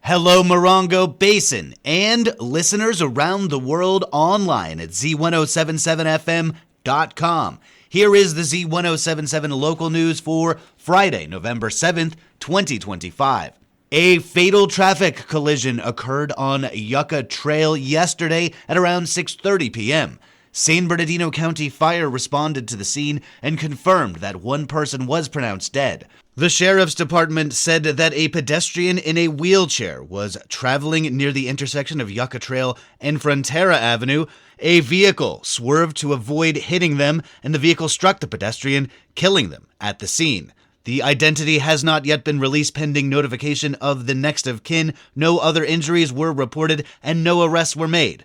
Hello, Morongo Basin, and listeners around the world online at Z107.7 FM.com. Here is the Z107.7 Local news for Friday, November 7th, 2025. A fatal traffic collision occurred on Yucca Trail yesterday at around 6:30 p.m. San Bernardino County Fire responded to the scene and confirmed that one person was pronounced dead. The Sheriff's Department said that a pedestrian in a wheelchair was traveling near the intersection of Yucca Trail and Frontera Avenue. A vehicle swerved to avoid hitting them, and the vehicle struck the pedestrian, killing them at the scene. The identity has not yet been released pending notification of the next of kin. No other injuries were reported, and no arrests were made.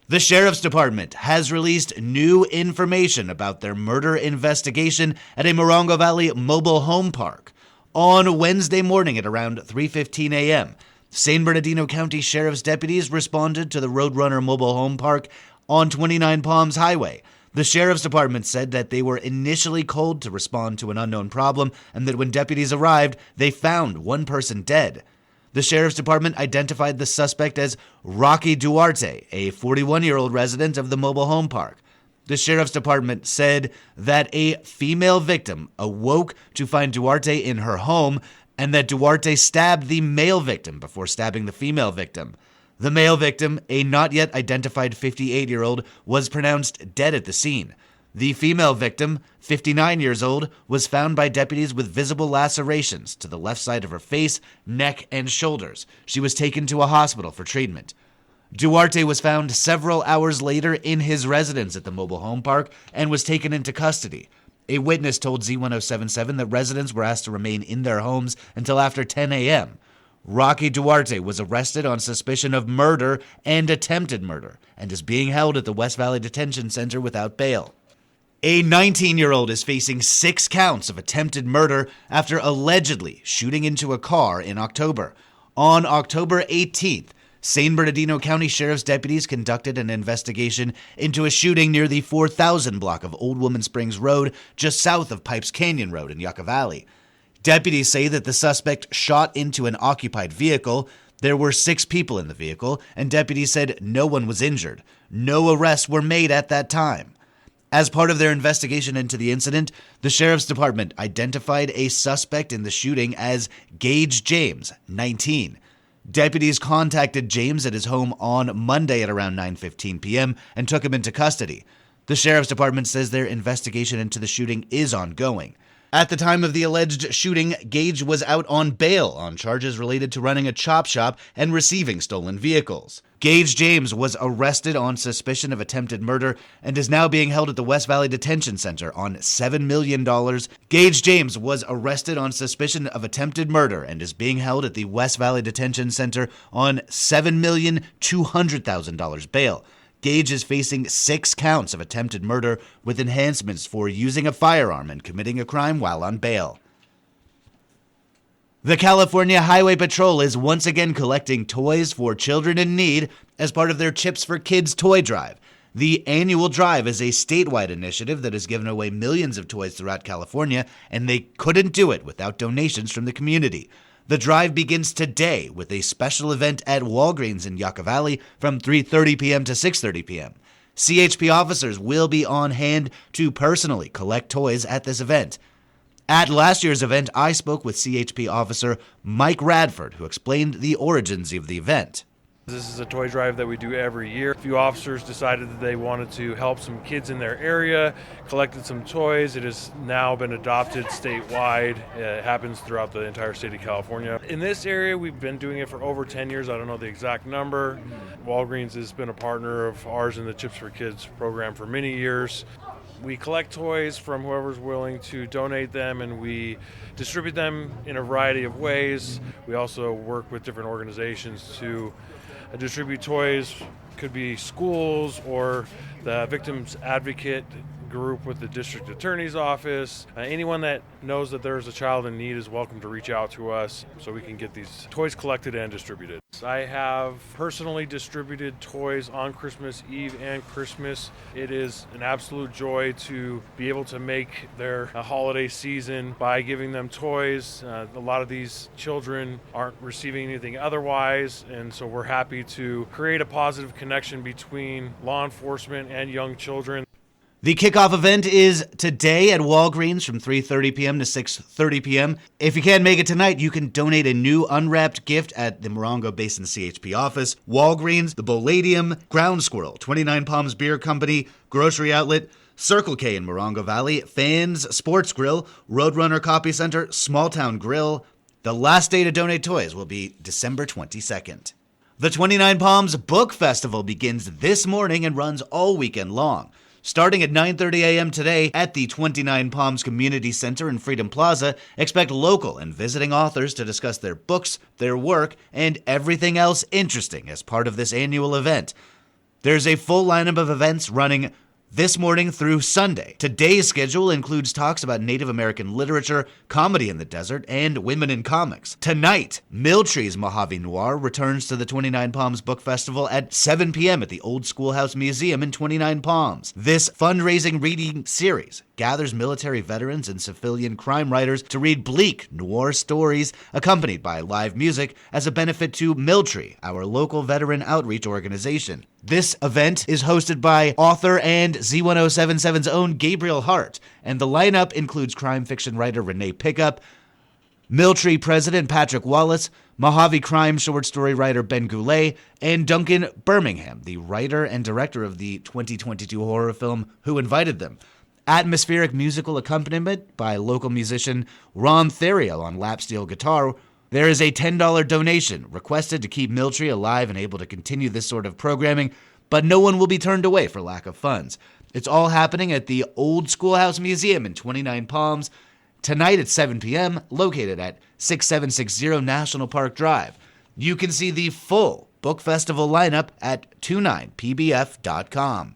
The Sheriff's Department has released new information about their murder investigation at a Morongo Valley mobile home park. On Wednesday morning at around 3:15 a.m., San Bernardino County Sheriff's deputies responded to the Roadrunner mobile home park on 29 Palms Highway. The Sheriff's Department said that they were initially called to respond to an unknown problem and that when deputies arrived, they found one person dead. The Sheriff's Department identified the suspect as Rocky Duarte, a 41-year-old resident of the mobile home park. The Sheriff's Department said that a female victim awoke to find Duarte in her home and that Duarte stabbed the male victim before stabbing the female victim. The male victim, a not yet identified 58-year-old, was pronounced dead at the scene. The female victim, 59 years old, was found by deputies with visible lacerations to the left side of her face, neck, and shoulders. She was taken to a hospital for treatment. Duarte was found several hours later in his residence at the mobile home park and was taken into custody. A witness told Z107.7 that residents were asked to remain in their homes until after 10 a.m. Rocky Duarte was arrested on suspicion of murder and attempted murder and is being held at the West Valley Detention Center without bail. A 19-year-old is facing 6 counts of attempted murder after allegedly shooting into a car in October. On October 18th, San Bernardino County Sheriff's deputies conducted an investigation into a shooting near the 4000 block of Old Woman Springs Road, just south of Pipes Canyon Road in Yucca Valley. Deputies say that the suspect shot into an occupied vehicle. There were 6 people in the vehicle, and deputies said no one was injured. No arrests were made at that time. As part of their investigation into the incident, the Sheriff's Department identified a suspect in the shooting as Gage James, 19. Deputies contacted James at his home on Monday at around 9:15 p.m. and took him into custody. The Sheriff's Department says their investigation into the shooting is ongoing. At the time of the alleged shooting, Gage was out on bail on charges related to running a chop shop and receiving stolen vehicles. Gage James was arrested on suspicion of attempted murder and is now being held at the West Valley Detention Center on $7 million. Gage James was arrested on suspicion of attempted murder and is being held at the West Valley Detention Center on $7,200,000 bail. Gage is facing 6 counts of attempted murder with enhancements for using a firearm and committing a crime while on bail. The California Highway Patrol is once again collecting toys for children in need as part of their Chips for Kids toy drive. The annual drive is a statewide initiative that has given away millions of toys throughout California, and they couldn't do it without donations from the community. The drive begins today with a special event at Walgreens in Yucca Valley from 3:30 p.m. to 6:30 p.m. CHP officers will be on hand to personally collect toys at this event. At last year's event, I spoke with CHP officer Mike Radford, who explained the origins of the event. This is a toy drive that we do every year. A few officers decided that they wanted to help some kids in their area, collected some toys. It has now been adopted statewide. It happens throughout the entire state of California. In this area, we've been doing it for over 10 years. I don't know the exact number. Walgreens has been a partner of ours in the Chips for Kids program for many years. We collect toys from whoever's willing to donate them, and we distribute them in a variety of ways. We also work with different organizations to distribute toys. Could be schools or the victims advocate group with the district attorney's office. Anyone that knows that there's a child in need is welcome to reach out to us so we can get these toys collected and distributed. I have personally distributed toys on Christmas Eve and Christmas. It is an absolute joy to be able to make their holiday season by giving them toys. A lot of these children aren't receiving anything otherwise, and so we're happy to create a positive connection between law enforcement and young children. The kickoff event is today at Walgreens from 3:30 p.m. to 6:30 p.m. If you can't make it tonight, you can donate a new unwrapped gift at the Morongo Basin CHP office, Walgreens, the Boladium, Ground Squirrel, 29 Palms Beer Company, Grocery Outlet, Circle K in Morongo Valley, Fans Sports Grill, Roadrunner Copy Center, Small Town Grill. The last day to donate toys will be December 22nd. The 29 Palms Book Festival begins this morning and runs all weekend long. Starting at 9:30 a.m. today at the 29 Palms Community Center in Freedom Plaza, expect local and visiting authors to discuss their books, their work, and everything else interesting as part of this annual event. There's a full lineup of events running this morning through Sunday. Today's schedule includes talks about Native American literature, comedy in the desert, and women in comics. Tonight, Miltree's Mojave Noir returns to the 29 Palms Book Festival at 7 p.m. at the Old Schoolhouse Museum in 29 Palms. This fundraising reading series gathers military veterans and civilian crime writers to read bleak noir stories accompanied by live music as a benefit to Miltree, our local veteran outreach organization. This event is hosted by author and Z107.7's own Gabriel Hart, and the lineup includes crime fiction writer Renee Pickup, Miltree president Patrick Wallace, Mojave crime short story writer Ben Goulet, and Duncan Birmingham, the writer and director of the 2022 horror film Who Invited Them. Atmospheric musical accompaniment by local musician Ron Theriault on lap steel guitar. There is a $10 donation requested to keep Miltree alive and able to continue this sort of programming, but no one will be turned away for lack of funds. It's all happening at the Old Schoolhouse Museum in 29 Palms tonight at 7 p.m., located at 6760 National Park Drive. You can see the full book festival lineup at 29pbf.com.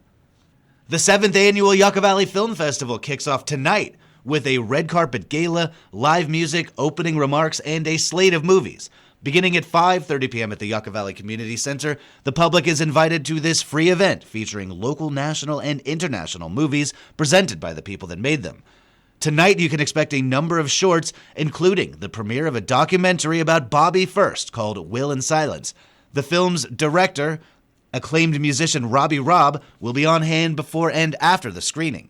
The 7th annual Yucca Valley Film Festival kicks off tonight with a red carpet gala, live music, opening remarks, and a slate of movies. Beginning at 5:30 p.m. at the Yucca Valley Community Center, the public is invited to this free event featuring local, national, and international movies presented by the people that made them. Tonight, you can expect a number of shorts, including the premiere of a documentary about Bobby First called Will and Silence. The film's director, acclaimed musician Robbie Robb, will be on hand before and after the screening.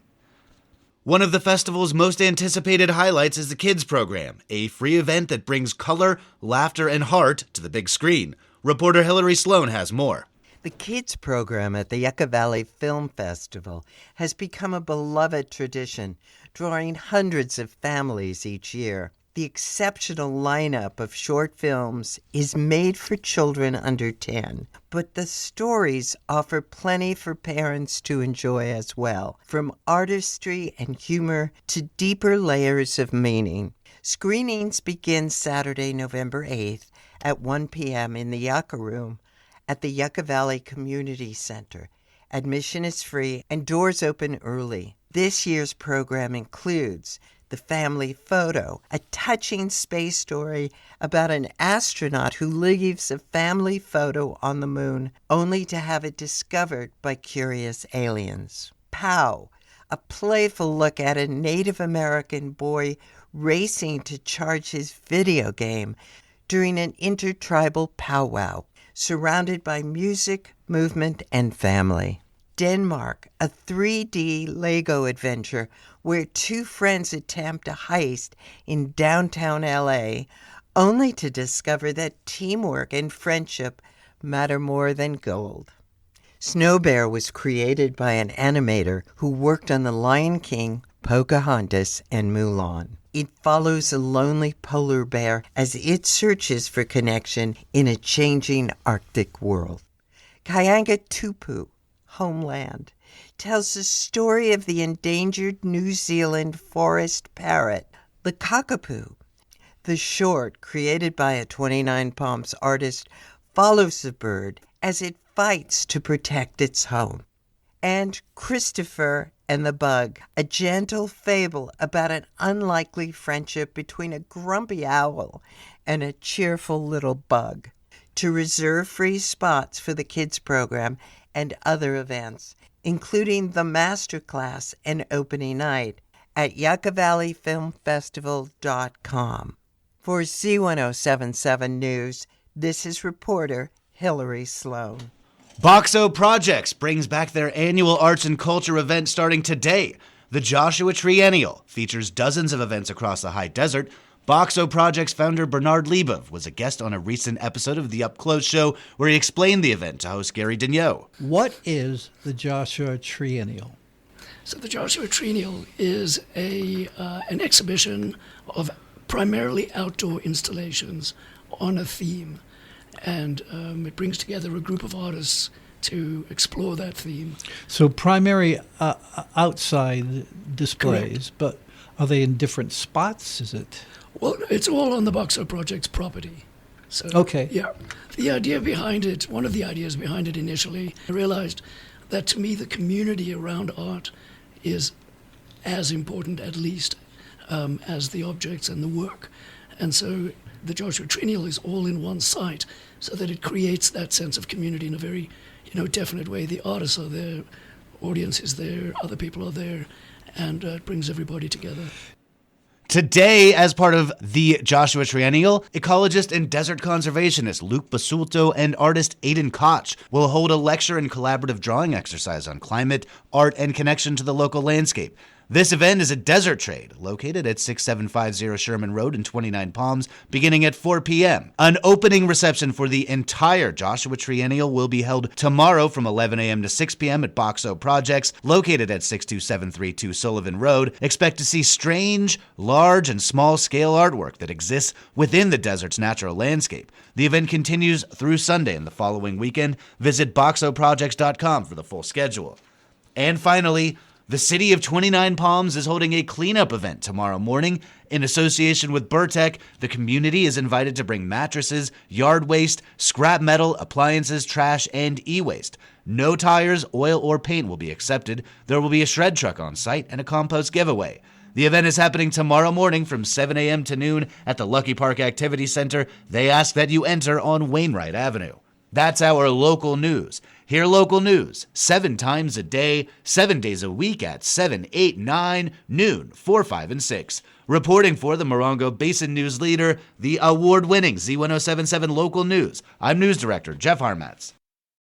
One of the festival's most anticipated highlights is the Kids Program, a free event that brings color, laughter, and heart to the big screen. Reporter Hillary Sloan has more. The Kids Program at the Yucca Valley Film Festival has become a beloved tradition, drawing hundreds of families each year. The exceptional lineup of short films is made for children under 10, but the stories offer plenty for parents to enjoy as well, from artistry and humor to deeper layers of meaning. Screenings begin Saturday, November 8th at 1 p.m. in the Yucca Room at the Yucca Valley Community Center. Admission is free and doors open early. This year's program includes The Family Photo, a touching space story about an astronaut who leaves a family photo on the moon only to have it discovered by curious aliens. Pow, a playful look at a Native American boy racing to charge his video game during an intertribal powwow, surrounded by music, movement, and family. Denmark, a 3D Lego adventure where two friends attempt a heist in downtown LA, only to discover that teamwork and friendship matter more than gold. Snow Bear was created by an animator who worked on The Lion King, Pocahontas, and Mulan. It follows a lonely polar bear as it searches for connection in a changing Arctic world. Kayanga Tupu, Homeland, tells the story of the endangered New Zealand forest parrot, the kakapo. The short, created by a 29 Palms artist, follows the bird as it fights to protect its home. And Christopher and the Bug, a gentle fable about an unlikely friendship between a grumpy owl and a cheerful little bug. To reserve free spots for the kids program and other events, including the masterclass and opening night, at yuccavalleyfilmfestival.com. For Z107.7 News, this is reporter Hillary Sloan. Boxo Projects brings back their annual arts and culture event starting today. The Joshua Triennial features dozens of events across the high desert. Boxo Projects founder Bernard Liebov was a guest on a recent episode of the Up Close show where he explained the event to host Gary Daigneault. What is the Joshua Triennial? So the Joshua Triennial is an exhibition of primarily outdoor installations on a theme. And it brings together a group of artists to explore that theme. So primary outside displays, Correct. But are they in different spots? Is it? Well, it's all on the Boxo Project's property. So, Okay. Yeah. The idea behind it, one of the ideas behind it initially, I realized that to me the community around art is as important, at least, as the objects and the work. And so the Joshua Triennial is all in one site, so that it creates that sense of community in a very, definite way. The artists are there, audience is there, other people are there, and it brings everybody together. Today, as part of the Joshua Triennial, ecologist and desert conservationist Luke Basulto and artist Aidan Koch will hold a lecture and collaborative drawing exercise on climate, art, and connection to the local landscape. This event is a desert trade located at 6750 Sherman Road in 29 Palms, beginning at 4 p.m. An opening reception for the entire Joshua Triennial will be held tomorrow from 11 a.m. to 6 p.m. at Boxo Projects, located at 62732 Sullivan Road. Expect to see strange, large, and small-scale artwork that exists within the desert's natural landscape. The event continues through Sunday and the following weekend. Visit boxoprojects.com for the full schedule. And finally, the city of 29 Palms is holding a cleanup event tomorrow morning. In association with Burtec, the community is invited to bring mattresses, yard waste, scrap metal, appliances, trash, and e-waste. No tires, oil, or paint will be accepted. There will be a shred truck on site and a compost giveaway. The event is happening tomorrow morning from 7 a.m. to noon at the Lucky Park Activity Center. They ask that you enter on Wainwright Avenue. That's our local news. Hear local news 7 times a day, 7 days a week at 7, 8, 9, noon, 4, 5, and 6. Reporting for the Morongo Basin News Leader, the award-winning Z107.7 Local News, I'm News Director Jeff Harmatz.